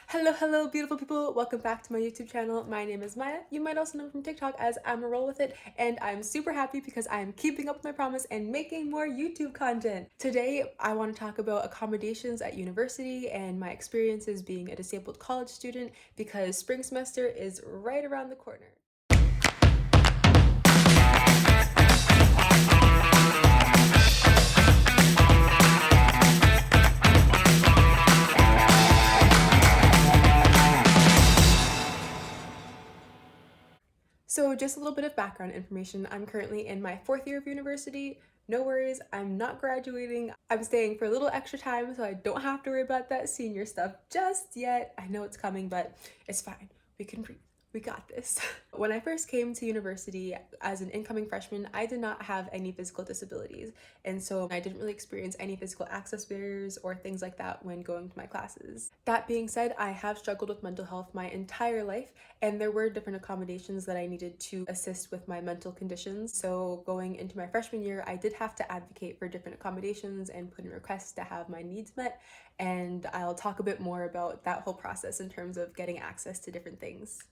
Hello, beautiful people. Welcome back to my YouTube channel. My name is Maya. You might also know me from TikTok as I'm a roll with it, and I'm super happy because I am keeping up with my promise and making more YouTube content. Today, I want to talk about accommodations at university and my experiences being a disabled college student because spring semester is right around the corner. So just a little bit of background information. I'm currently in my fourth year of university. No worries, I'm not graduating. I'm staying for a little extra time so I don't have to worry about that senior stuff just yet. I know it's coming, but it's fine. We can breathe. We got this. When I first came to university as an incoming freshman, I did not have any physical disabilities. And so I didn't really experience any physical access barriers or things like that when going to my classes. That being said, I have struggled with mental health my entire life, and there were different accommodations that I needed to assist with my mental conditions. So going into my freshman year, I did have to advocate for different accommodations and put in requests to have my needs met. And I'll talk a bit more about that whole process in terms of getting access to different things.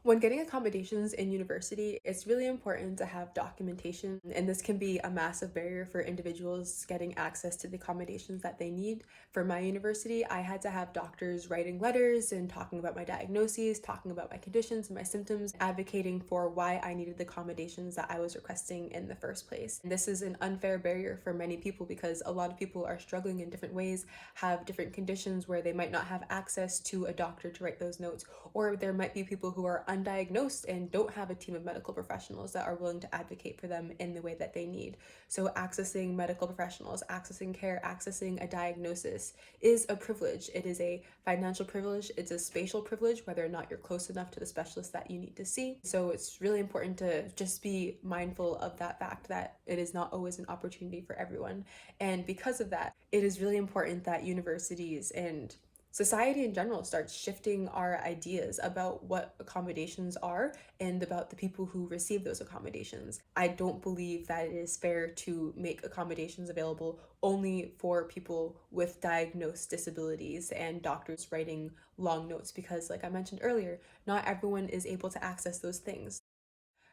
When getting accommodations in university, it's really important to have documentation, and this can be a massive barrier for individuals getting access to the accommodations that they need. For my university, I had to have doctors writing letters and talking about my diagnoses, talking about my conditions and my symptoms, advocating for why I needed the accommodations that I was requesting in the first place. And this is an unfair barrier for many people because a lot of people are struggling in different ways, have different conditions where they might not have access to a doctor to write those notes, or there might be people who are undiagnosed and don't have a team of medical professionals that are willing to advocate for them in the way that they need. So accessing medical professionals, accessing care, accessing a diagnosis is a privilege. It is a financial privilege, it's a spatial privilege, whether or not you're close enough to the specialist that you need to see. So it's really important to just be mindful of that fact that it is not always an opportunity for everyone. And because of that, it is really important that universities and society in general starts shifting our ideas about what accommodations are and about the people who receive those accommodations. I don't believe that it is fair to make accommodations available only for people with diagnosed disabilities and doctors writing long notes because, like I mentioned earlier, not everyone is able to access those things.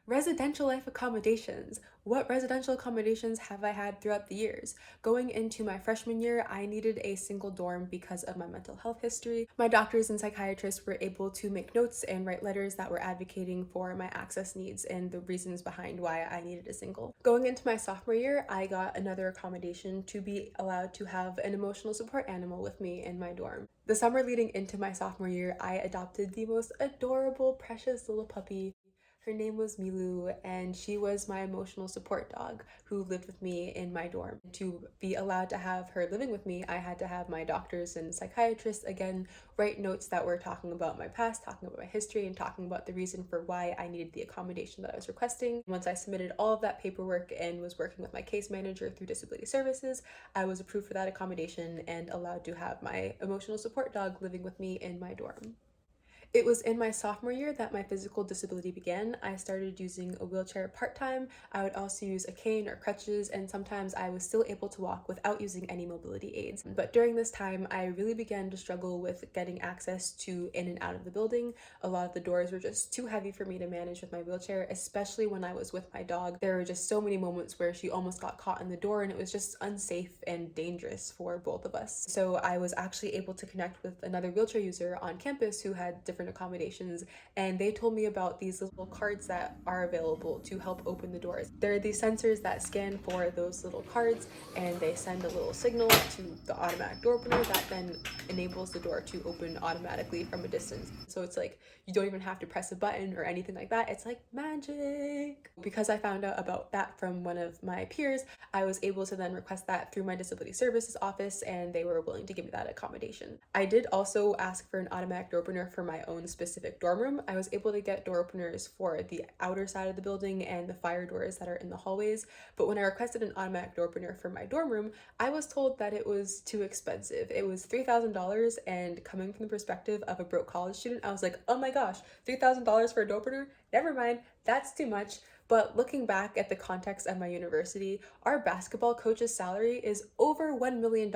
Residential life accommodations. What residential accommodations have I had throughout the years? Going into my freshman year, I needed a single dorm because of my mental health history. My doctors and psychiatrists were able to make notes and write letters that were advocating for my access needs and the reasons behind why I needed a single. Going into my sophomore year, I got another accommodation to be allowed to have an emotional support animal with me in my dorm. The summer leading into my sophomore year, I adopted the most adorable, precious little puppy. Her name was Milu, and she was my emotional support dog who lived with me in my dorm. To be allowed to have her living with me, I had to have my doctors and psychiatrists again write notes that were talking about my past, talking about my history, and talking about the reason for why I needed the accommodation that I was requesting. Once I submitted all of that paperwork and was working with my case manager through disability services, I was approved for that accommodation and allowed to have my emotional support dog living with me in my dorm. It was in my sophomore year that my physical disability began. I started using a wheelchair part-time. I would also use a cane or crutches, and sometimes I was still able to walk without using any mobility aids. But during this time, I really began to struggle with getting access to in and out of the building. A lot of the doors were just too heavy for me to manage with my wheelchair, especially when I was with my dog. There were just so many moments where she almost got caught in the door, and it was just unsafe and dangerous for both of us. So I was actually able to connect with another wheelchair user on campus who had different accommodations, and they told me about these little cards that are available to help open the doors. There are these sensors that scan for those little cards, and they send a little signal to the automatic door opener that then enables the door to open automatically from a distance. So it's like you don't even have to press a button or anything like that. It's like magic. Because I found out about that from one of my peers, I was able to then request that through my disability services office, and they were willing to give me that accommodation. I did also ask for an automatic door opener for my own specific dorm room. I was able to get door openers for the outer side of the building and the fire doors that are in the hallways, but when I requested an automatic door opener for my dorm room, I was told that it was too expensive. It was $3,000, and coming from the perspective of a broke college student, I was like, oh my gosh, $3,000 for a door opener? Never mind, that's too much. But looking back at the context of my university, our basketball coach's salary is over $1 million.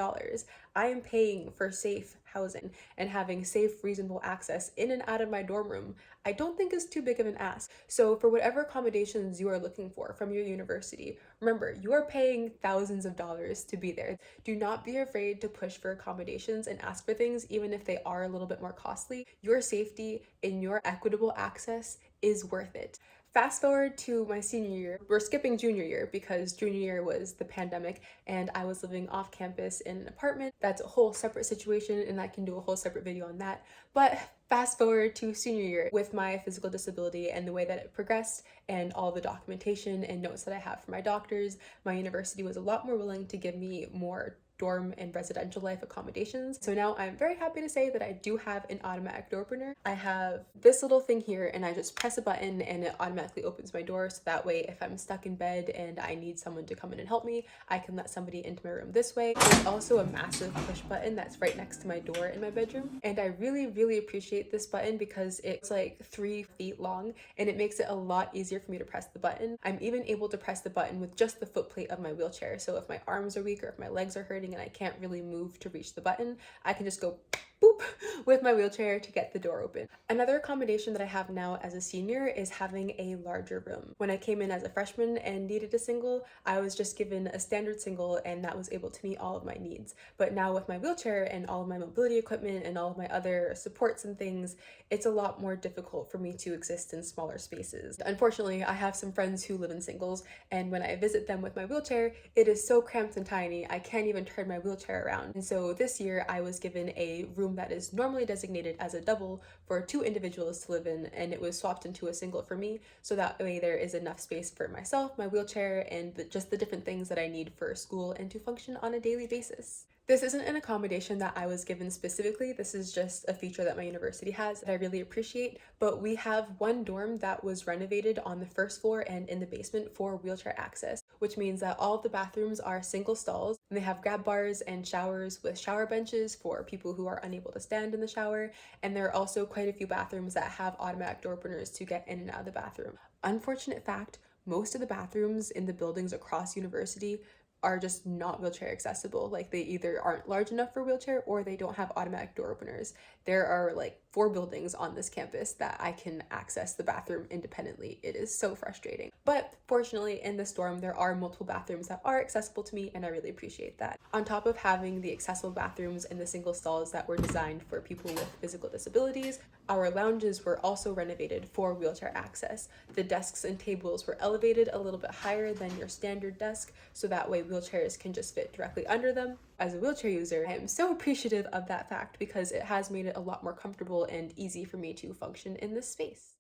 I am paying for safe housing and having safe, reasonable access in and out of my dorm room. I don't think is too big of an ask. So for whatever accommodations you are looking for from your university, remember, you are paying thousands of dollars to be there. Do not be afraid to push for accommodations and ask for things, even if they are a little bit more costly. Your safety and your equitable access is worth it. Fast forward to my senior year. We're skipping junior year because junior year was the pandemic and I was living off campus in an apartment. That's a whole separate situation and I can do a whole separate video on that. But fast forward to senior year with my physical disability and the way that it progressed and all the documentation and notes that I have from my doctors, my university was a lot more willing to give me more dorm and residential life accommodations. So now I'm very happy to say that I do have an automatic door opener. I have this little thing here and I just press a button and it automatically opens my door. So that way, if I'm stuck in bed and I need someone to come in and help me, I can let somebody into my room this way. There's also a massive push button that's right next to my door in my bedroom. And I really, really appreciate this button because it's like 3 feet long and it makes it a lot easier for me to press the button. I'm even able to press the button with just the footplate of my wheelchair. So if my arms are weak or if my legs are hurting and I can't really move to reach the button, I can just go boop with my wheelchair to get the door open. Another accommodation that I have now as a senior is having a larger room. When I came in as a freshman and needed a single, I was just given a standard single and that was able to meet all of my needs. But now with my wheelchair and all of my mobility equipment and all of my other supports and things, it's a lot more difficult for me to exist in smaller spaces. Unfortunately, I have some friends who live in singles and when I visit them with my wheelchair, it is so cramped and tiny, I can't even turn my wheelchair around. And so this year I was given a room that is normally designated as a double for 2 individuals to live in, and it was swapped into a single for me, so that way there is enough space for myself, my wheelchair, and just the different things that I need for school and to function on a daily basis. This isn't an accommodation that I was given specifically. This is just a feature that my university has that I really appreciate. But we have one dorm that was renovated on the first floor and in the basement for wheelchair access, which means that all of the bathrooms are single stalls and they have grab bars and showers with shower benches for people who are unable to stand in the shower. And there are also quite a few bathrooms that have automatic door openers to get in and out of the bathroom. Unfortunate fact, most of the bathrooms in the buildings across university are just not wheelchair accessible. Like they either aren't large enough for wheelchair or they don't have automatic door openers. There are like 4 buildings on this campus that I can access the bathroom independently. It is so frustrating. But fortunately in this dorm, there are multiple bathrooms that are accessible to me and I really appreciate that. On top of having the accessible bathrooms and the single stalls that were designed for people with physical disabilities, our lounges were also renovated for wheelchair access. The desks and tables were elevated a little bit higher than your standard desk, so that way wheelchairs can just fit directly under them. As a wheelchair user, I am so appreciative of that fact because it has made it a lot more comfortable and easy for me to function in this space.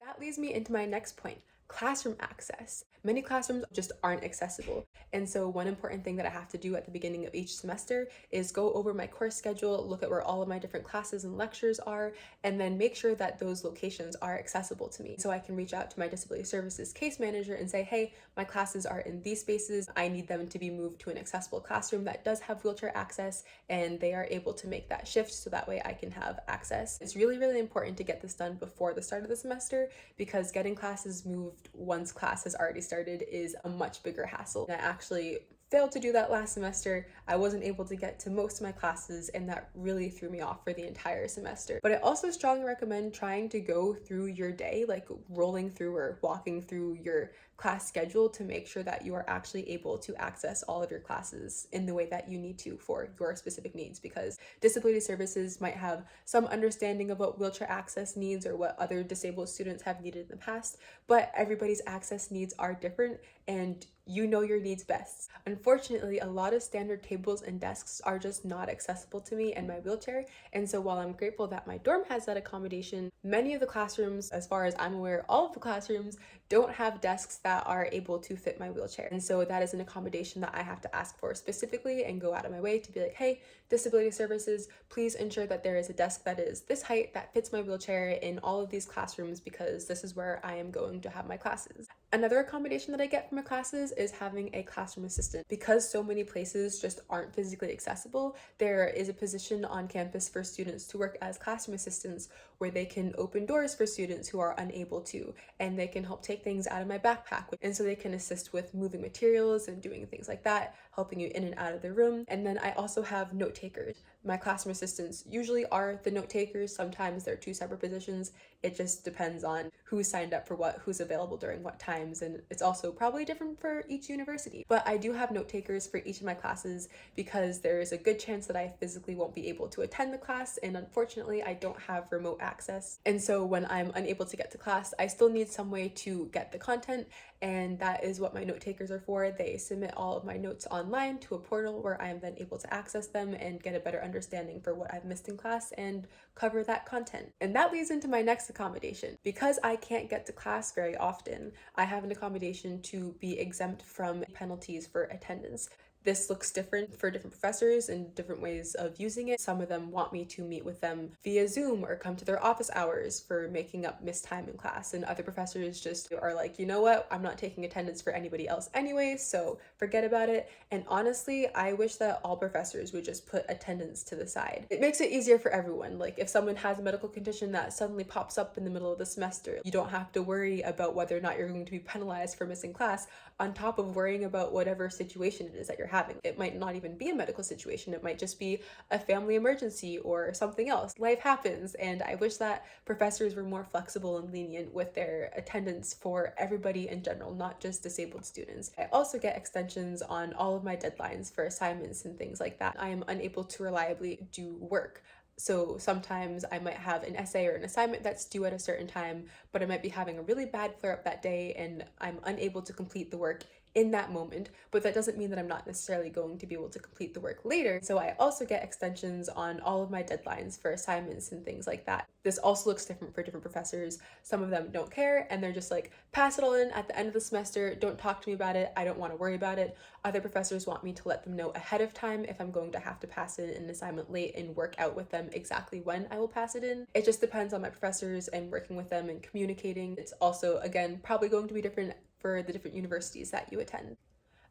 That leads me into my next point. Classroom access. Many classrooms just aren't accessible. And so one important thing that I have to do at the beginning of each semester is go over my course schedule, look at where all of my different classes and lectures are, and then make sure that those locations are accessible to me. So I can reach out to my disability services case manager and say, hey, my classes are in these spaces. I need them to be moved to an accessible classroom that does have wheelchair access, and they are able to make that shift so that way I can have access. It's really, really important to get this done before the start of the semester because getting classes moved once class has already started is a much bigger hassle. And I actually failed to do that last semester. I wasn't able to get to most of my classes and that really threw me off for the entire semester. But I also strongly recommend trying to go through your day, like rolling through or walking through your class schedule to make sure that you are actually able to access all of your classes in the way that you need to for your specific needs, because disability services might have some understanding of what wheelchair access needs or what other disabled students have needed in the past, but everybody's access needs are different and you know your needs best. Unfortunately, a lot of standard tables and desks are just not accessible to me and my wheelchair, and so while I'm grateful that my dorm has that accommodation, many of the classrooms, as far as I'm aware, all of the classrooms don't have desks that are able to fit my wheelchair. And so that is an accommodation that I have to ask for specifically and go out of my way to be like, hey, disability services, please ensure that there is a desk that is this height that fits my wheelchair in all of these classrooms because this is where I am going to have my classes. Another accommodation that I get from my classes is having a classroom assistant. Because so many places just aren't physically accessible, there is a position on campus for students to work as classroom assistants where they can open doors for students who are unable to, and they can help take things out of my backpack. And so they can assist with moving materials and doing things like that, helping you in and out of the room. And then I also have note takers. My classroom assistants usually are the note takers. Sometimes they're two separate positions. It just depends on who's signed up for what, who's available during what times, and it's also probably different for each university. But I do have note takers for each of my classes because there is a good chance that I physically won't be able to attend the class, and unfortunately I don't have remote access. And so when I'm unable to get to class, I still need some way to get the content, and that is what my note takers are for. They submit all of my notes online to a portal where I am then able to access them and get a better understanding for what I've missed in class and cover that content. And that leads into my next accommodation. Because I can't get to class very often, I have an accommodation to be exempt from penalties for attendance. This looks different for different professors and different ways of using it. Some of them want me to meet with them via Zoom or come to their office hours for making up missed time in class. And other professors just are like, you know what, I'm not taking attendance for anybody else anyway, so forget about it. And honestly, I wish that all professors would just put attendance to the side. It makes it easier for everyone. Like if someone has a medical condition that suddenly pops up in the middle of the semester, you don't have to worry about whether or not you're going to be penalized for missing class on top of worrying about whatever situation it is that you're having. It might not even be a medical situation, it might just be a family emergency or something else. Life happens, and I wish that professors were more flexible and lenient with their attendance for everybody in general, not just disabled students. I also get extensions on all of my deadlines for assignments and things like that. I am unable to reliably do work. So sometimes I might have an essay or an assignment that's due at a certain time, but I might be having a really bad flare up that day and I'm unable to complete the work in that moment, but that doesn't mean that I'm not necessarily going to be able to complete the work later. So I also get extensions on all of my deadlines for assignments and things like that. This also looks different for different professors. Some of them don't care and they're just like, pass it all in at the end of the semester, don't talk to me about it, I don't want to worry about it. Other professors want me to let them know ahead of time if I'm going to have to pass in an assignment late and work out with them exactly when I will pass it in. It just depends on my professors and working with them and communicating. It's also, again, probably going to be different for the different universities that you attend.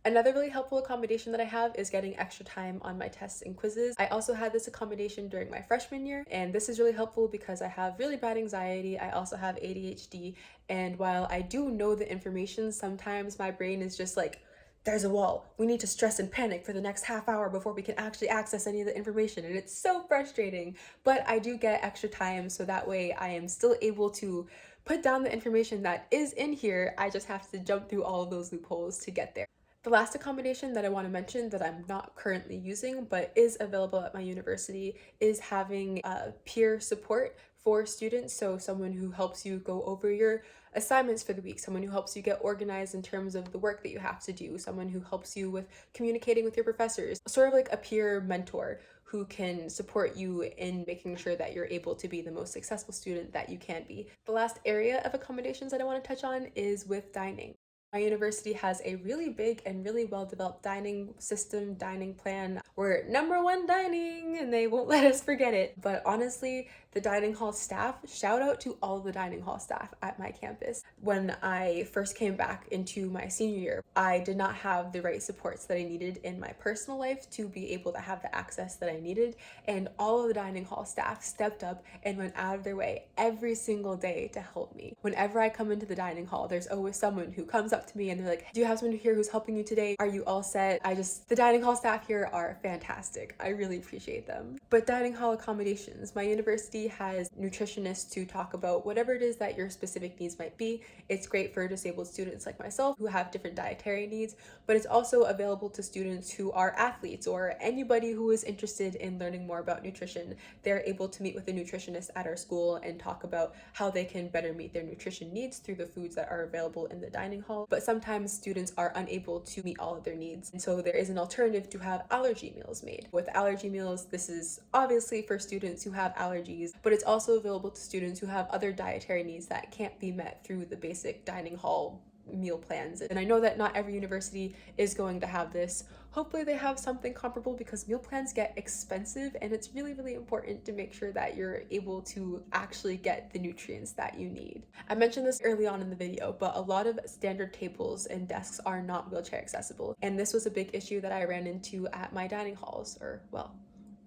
Another really helpful accommodation that I have is getting extra time on my tests and quizzes. I also had this accommodation during my freshman year, and this is really helpful because I have really bad anxiety. I also have ADHD, and while I do know the information, sometimes my brain is just like, there's a wall. We need to stress and panic for the next half hour before we can actually access any of the information. And it's so frustrating, but I do get extra time so that way I am still able to put down the information that is in here. I just have to jump through all of those loopholes to get there. The last accommodation that I want to mention that I'm not currently using but is available at my university is having peer support for students. So someone who helps you go over your assignments for the week, someone who helps you get organized in terms of the work that you have to do, someone who helps you with communicating with your professors, sort of like a peer mentor who can support you in making sure that you're able to be the most successful student that you can be. The last area of accommodations that I want to touch on is with dining. My university has a really big and really well-developed dining system, dining plan. We're #1 dining and they won't let us forget it. But honestly, the dining hall staff, shout out to all the dining hall staff at my campus. When I first came back into my senior year, I did not have the right supports that I needed in my personal life to be able to have the access that I needed. And all of the dining hall staff stepped up and went out of their way every single day to help me. Whenever I come into the dining hall, there's always someone who comes up to me and they're like, do you have someone here who's helping you today? Are you all set? The dining hall staff here are fantastic. I really appreciate them. But dining hall accommodations, my university has nutritionists to talk about whatever it is that your specific needs might be. It's great for disabled students like myself who have different dietary needs, but it's also available to students who are athletes or anybody who is interested in learning more about nutrition. They're able to meet with a nutritionist at our school and talk about how they can better meet their nutrition needs through the foods that are available in the dining hall. But sometimes students are unable to meet all of their needs, and so there is an alternative to have allergy meals made. With allergy meals, this is obviously for students who have allergies, but it's also available to students who have other dietary needs that can't be met through the basic dining hall meal plans. And I know that not every university is going to have this. hopefully they have something comparable because meal plans get expensive, and it's really, really important to make sure that you're able to actually get the nutrients that you need. I mentioned this early on in the video, but a lot of standard tables and desks are not wheelchair accessible, and this was a big issue that I ran into at my dining halls, or well,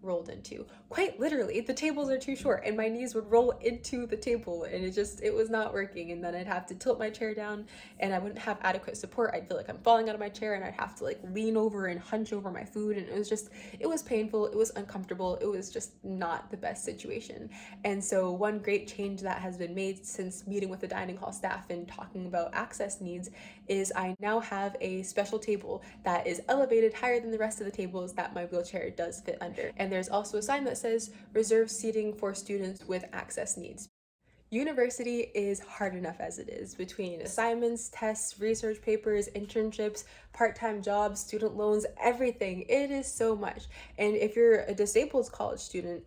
rolled into. Quite literally, the tables are too short and my knees would roll into the table, and it was not working, and then I'd have to tilt my chair down and I wouldn't have adequate support. I'd feel like I'm falling out of my chair and I'd have to like lean over and hunch over my food, and it was painful, it was uncomfortable, it was just not the best situation. And so one great change that has been made since meeting with the dining hall staff and talking about access needs is I now have a special table that is elevated higher than the rest of the tables that my wheelchair does fit under. And there's also a sign that says reserve seating for students with access needs. University is hard enough as it is, between assignments, tests, research papers, internships, part-time jobs, student loans, everything. It is so much. And if you're a disabled college student,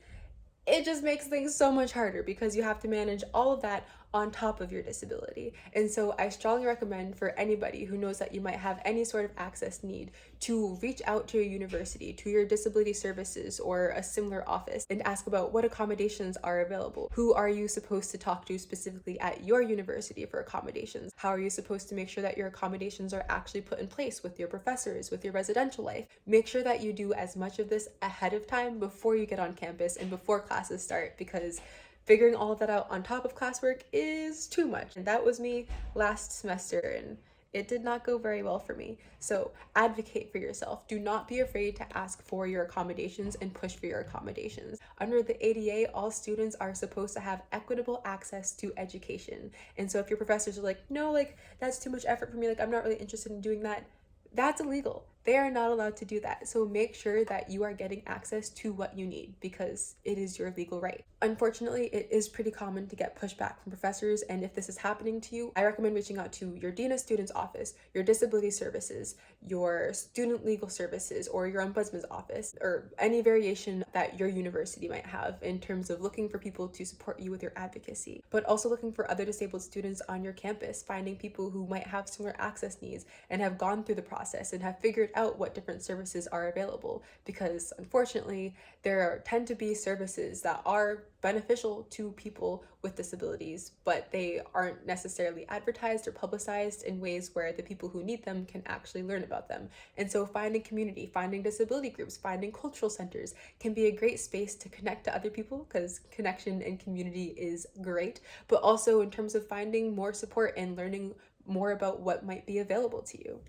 it just makes things so much harder because you have to manage all of that on top of your disability. And so I strongly recommend for anybody who knows that you might have any sort of access need to reach out to your university, to your disability services or a similar office, and ask about what accommodations are available. Who are you supposed to talk to specifically at your university for accommodations? How are you supposed to make sure that your accommodations are actually put in place with your professors, with your residential life? Make sure that you do as much of this ahead of time before you get on campus and before classes start, because figuring all of that out on top of classwork is too much. And that was me last semester, and it did not go very well for me. So advocate for yourself. Do not be afraid to ask for your accommodations and push for your accommodations. Under the ADA, all students are supposed to have equitable access to education. And so if your professors are like, no, like that's too much effort for me, like I'm not really interested in doing that, that's illegal. They are not allowed to do that. So make sure that you are getting access to what you need because it is your legal right. Unfortunately, it is pretty common to get pushback from professors, and if this is happening to you, I recommend reaching out to your Dean of Students office, your disability services, your student legal services, or your ombudsman's office, or any variation that your university might have in terms of looking for people to support you with your advocacy, but also looking for other disabled students on your campus, finding people who might have similar access needs and have gone through the process and have figured out what different services are available, because unfortunately there tend to be services that are beneficial to people with disabilities, but they aren't necessarily advertised or publicized in ways where the people who need them can actually learn about them. And so finding community, finding disability groups, finding cultural centers can be a great space to connect to other people, because connection and community is great, but also in terms of finding more support and learning more about what might be available to you.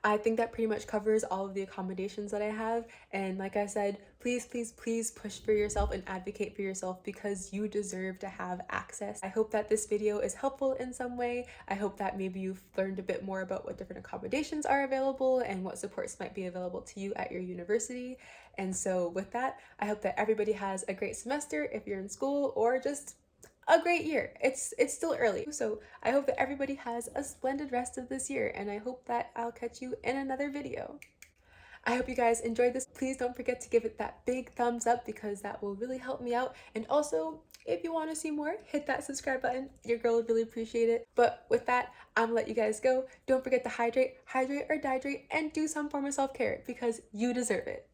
I think that pretty much covers all of the accommodations that I have. And like I said, please, please, please push for yourself and advocate for yourself because you deserve to have access. I hope that this video is helpful in some way. I hope that maybe you've learned a bit more about what different accommodations are available and what supports might be available to you at your university. And so with that, I hope that everybody has a great semester if you're in school, or just a great year. It's still early, so I hope that everybody has a splendid rest of this year, and I hope that I'll catch you in another video. I hope you guys enjoyed this. Please don't forget to give it that big thumbs up because that will really help me out. And also, if you want to see more, hit that subscribe button. Your girl would really appreciate it. But with that, I'm gonna let you guys go. Don't forget to hydrate or dehydrate, and do some form of self-care because you deserve it.